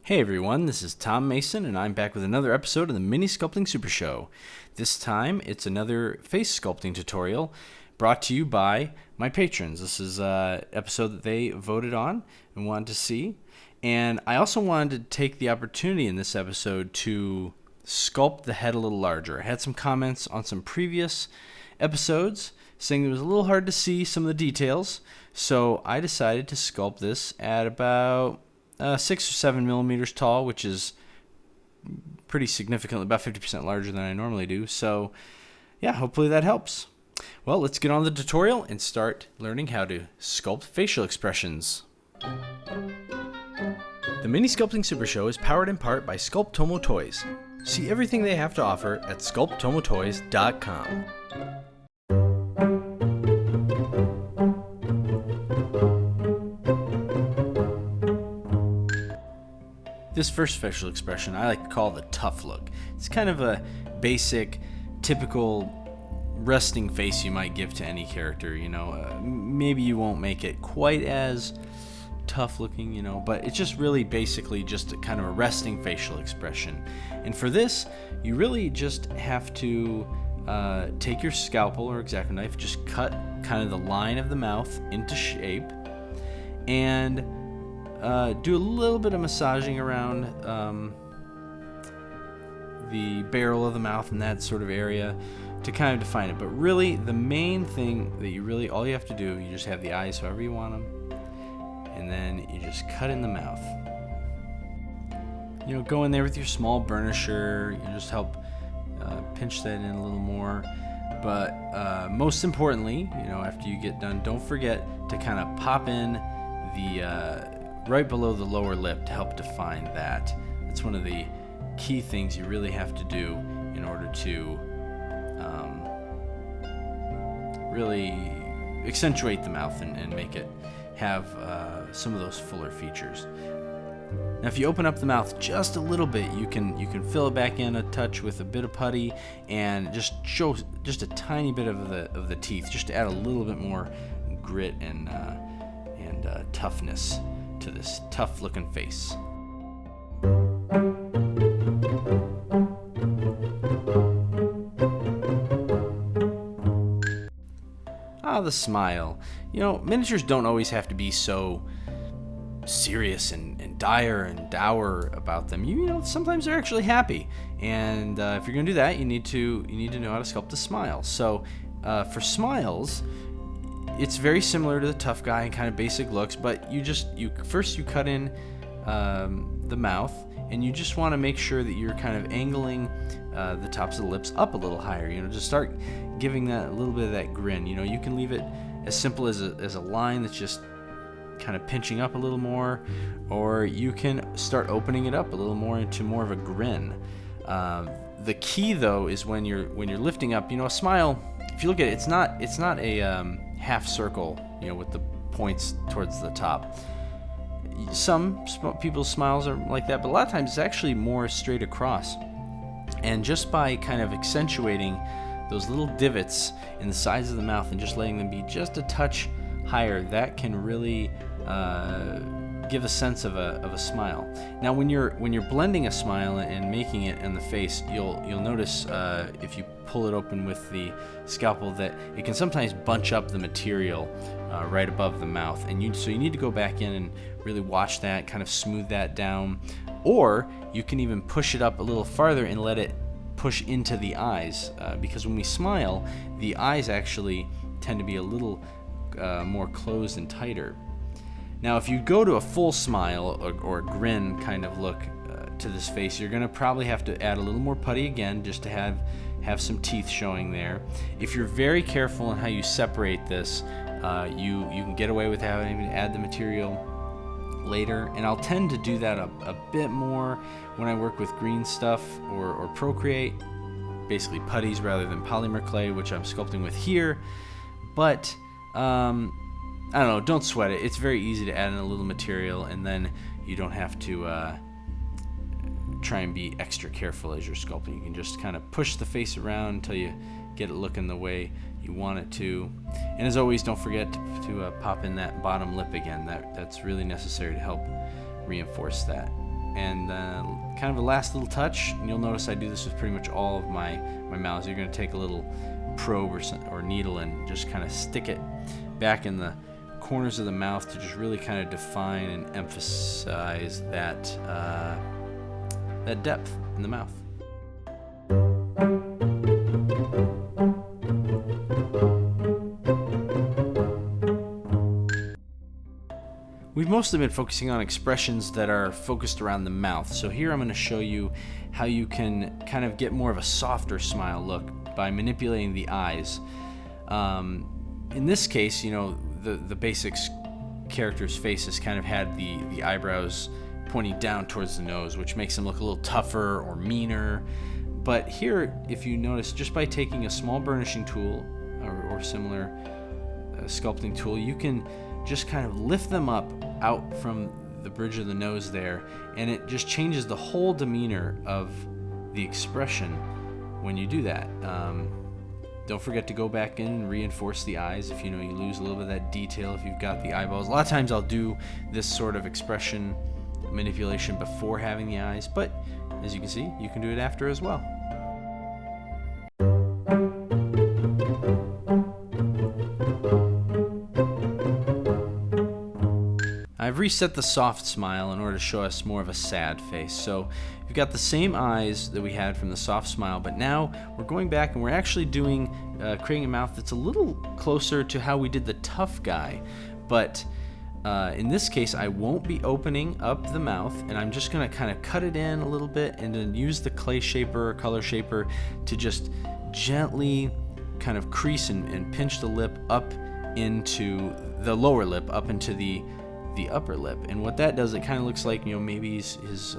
Hey everyone, this is Tom Mason, and I'm back with another episode of the Mini Sculpting Super Show. This time, it's another face sculpting tutorial brought to you by my patrons. This is an episode that they voted on and wanted to see. And I also wanted to take the opportunity in this episode to sculpt the head a little larger. I had some comments on some previous episodes saying it was a little hard to see some of the details, so I decided to sculpt this at about 6 or 7 millimeters tall, which is pretty significantly about 50% larger than I normally do. So yeah, hopefully that helps. Well, let's get on the tutorial and start learning how to sculpt facial expressions. The Mini Sculpting Super Show is powered in part by Sculptomo Toys. See everything they have to offer at sculptomotoys.com. This first facial expression I like to call the tough look. It's kind of a basic, typical resting face you might give to any character. Maybe you won't make it quite as tough looking, but it's just really basically just a kind of a resting facial expression. And for this, you really just have to take your scalpel or X-Acto knife, just cut kind of the line of the mouth into shape, and do a little bit of massaging around the barrel of the mouth and that sort of area to kind of define it. But really, the main thing that all you have to do, you just have the eyes however you want them, and then you just cut in the mouth. Go in there with your small burnisher, just help pinch that in a little more. But most importantly, after you get done, don't forget to kind of pop in the right below the lower lip to help define that. That's one of the key things you really have to do in order to really accentuate the mouth and make it have some of those fuller features. Now, if you open up the mouth just a little bit, you can fill it back in a touch with a bit of putty and just show just a tiny bit of the teeth, just to add a little bit more grit and toughness to this tough looking face. The smile. Miniatures don't always have to be so serious and dire and dour about them. Sometimes they're actually happy, and if you're gonna do that, you need to know how to sculpt a smile. So for smiles, it's very similar to the tough guy and kind of basic looks, but you first cut in the mouth, and you just want to make sure that you're kind of angling the tops of the lips up a little higher. Just start giving that a little bit of that grin. You can leave it as simple as a line that's just kind of pinching up a little more, or you can start opening it up a little more into more of a grin. The key though is when you're lifting up, a smile. If you look at it, it's not a half circle, with the points towards the top. Some people's smiles are like that, but a lot of times it's actually more straight across. And just by kind of accentuating those little divots in the sides of the mouth and just letting them be just a touch higher, that can really give a sense of a smile. Now, when you're blending a smile and making it in the face, you'll notice if you pull it open with the scalpel that it can sometimes bunch up the material right above the mouth, and so you need to go back in and really watch that, kind of smooth that down, or you can even push it up a little farther and let it push into the eyes, because when we smile, the eyes actually tend to be a little more closed and tighter. Now, if you go to a full smile or a grin kind of look to this face, you're going to probably have to add a little more putty again, just to have some teeth showing there. If you're very careful in how you separate this, you can get away with having to add the material later, and I'll tend to do that a bit more when I work with green stuff or Procreate, basically putties rather than polymer clay, which I'm sculpting with here. But I don't know, don't sweat it. It's very easy to add in a little material, and then you don't have to try and be extra careful as you're sculpting. You can just kind of push the face around until you get it looking the way you want it to. And as always, don't forget to pop in that bottom lip again. That's really necessary to help reinforce that And kind of a last little touch, and you'll notice I do this with pretty much all of my mouths. You're going to take a little probe or needle and just kind of stick it back in the corners of the mouth to just really kind of define and emphasize that that depth in the mouth. We've mostly been focusing on expressions that are focused around the mouth. So here I'm going to show you how you can kind of get more of a softer smile look by manipulating the eyes. In this case, you know, the basic character's faces kind of had the eyebrows pointing down towards the nose, which makes them look a little tougher or meaner. But here, if you notice, just by taking a small burnishing tool or similar sculpting tool, you can just kind of lift them up out from the bridge of the nose there, and it just changes the whole demeanor of the expression when you do that. Don't forget to go back in and reinforce the eyes if you know you lose a little bit of that detail if you've got the eyeballs. A lot of times I'll do this sort of expression manipulation before having the eyes, but as you can see, you can do it after as well. I've reset the soft smile in order to show us more of a sad face. So we've got the same eyes that we had from the soft smile, but now we're going back and we're actually doing creating a mouth that's a little closer to how we did the tough guy. But in this case, I won't be opening up the mouth, and I'm just going to kind of cut it in a little bit and then use the clay shaper or color shaper to just gently kind of crease and pinch the lip up into the lower lip, up into the upper lip. And what that does, it kind of looks like, you know, maybe his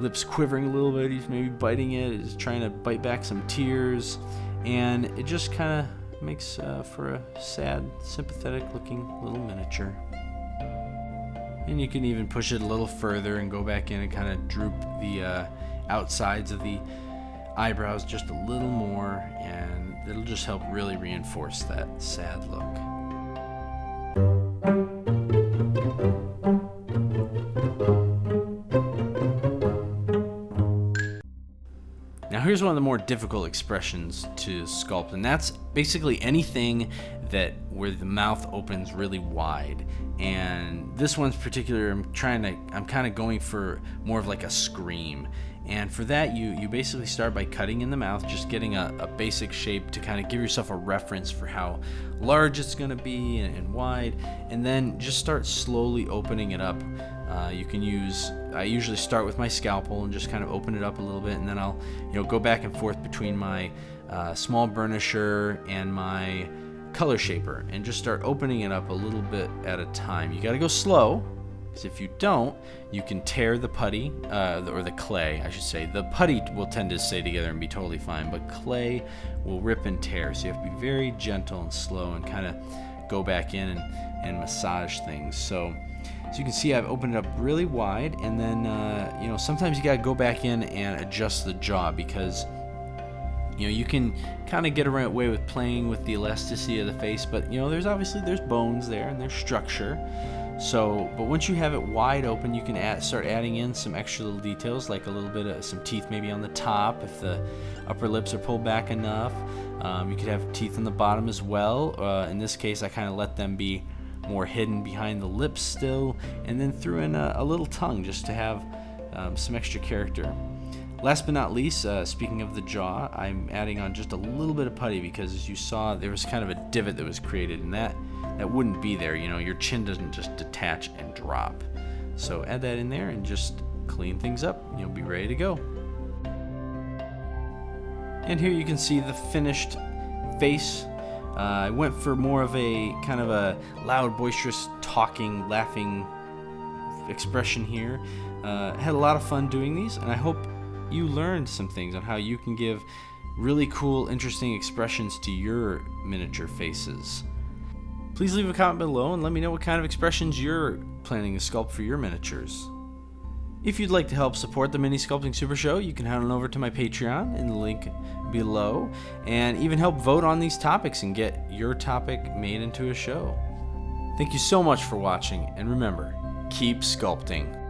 lips quivering a little bit, he's maybe biting it, he's trying to bite back some tears, and it just kind of makes for a sad, sympathetic looking little miniature. And you can even push it a little further and go back in and kind of droop the outsides of the eyebrows just a little more, and it'll just help really reinforce that sad look. Now here's one of the more difficult expressions to sculpt, and that's basically anything where the mouth opens really wide. And this one's particular, I'm kind of going for more of like a scream. And for that, you basically start by cutting in the mouth, just getting a basic shape to kind of give yourself a reference for how large it's going to be and wide, and then just start slowly opening it up. I usually start with my scalpel and just kind of open it up a little bit, and then I'll go back and forth between my small burnisher and my color shaper and just start opening it up a little bit at a time. You got to go slow, because if you don't, you can tear the putty, or the clay, I should say. The putty will tend to stay together and be totally fine, but clay will rip and tear. So you have to be very gentle and slow and kind of go back in and massage things. So as you can see, I've opened it up really wide, and then sometimes you got to go back in and adjust the jaw, because you can kind of get away with playing with the elasticity of the face, but there's bones there and there's structure. So, but once you have it wide open, you can start adding in some extra little details, like a little bit of some teeth maybe on the top if the upper lips are pulled back enough. You could have teeth on the bottom as well. In this case, I kind of let them be more hidden behind the lips still, and then threw in a little tongue just to have some extra character. Last but not least, speaking of the jaw, I'm adding on just a little bit of putty, because as you saw, there was kind of a divot that was created, and that wouldn't be there. Your chin doesn't just detach and drop. So add that in there and just clean things up. You'll be ready to go. And here you can see the finished face. I went for more of a kind of a loud, boisterous, talking, laughing expression here. Had a lot of fun doing these, and I hope you learned some things on how you can give really cool, interesting expressions to your miniature faces. Please leave a comment below and let me know what kind of expressions you're planning to sculpt for your miniatures. If you'd like to help support the Mini Sculpting Super Show, you can head on over to my Patreon in the link below, and even help vote on these topics and get your topic made into a show. Thank you so much for watching, and remember, keep sculpting.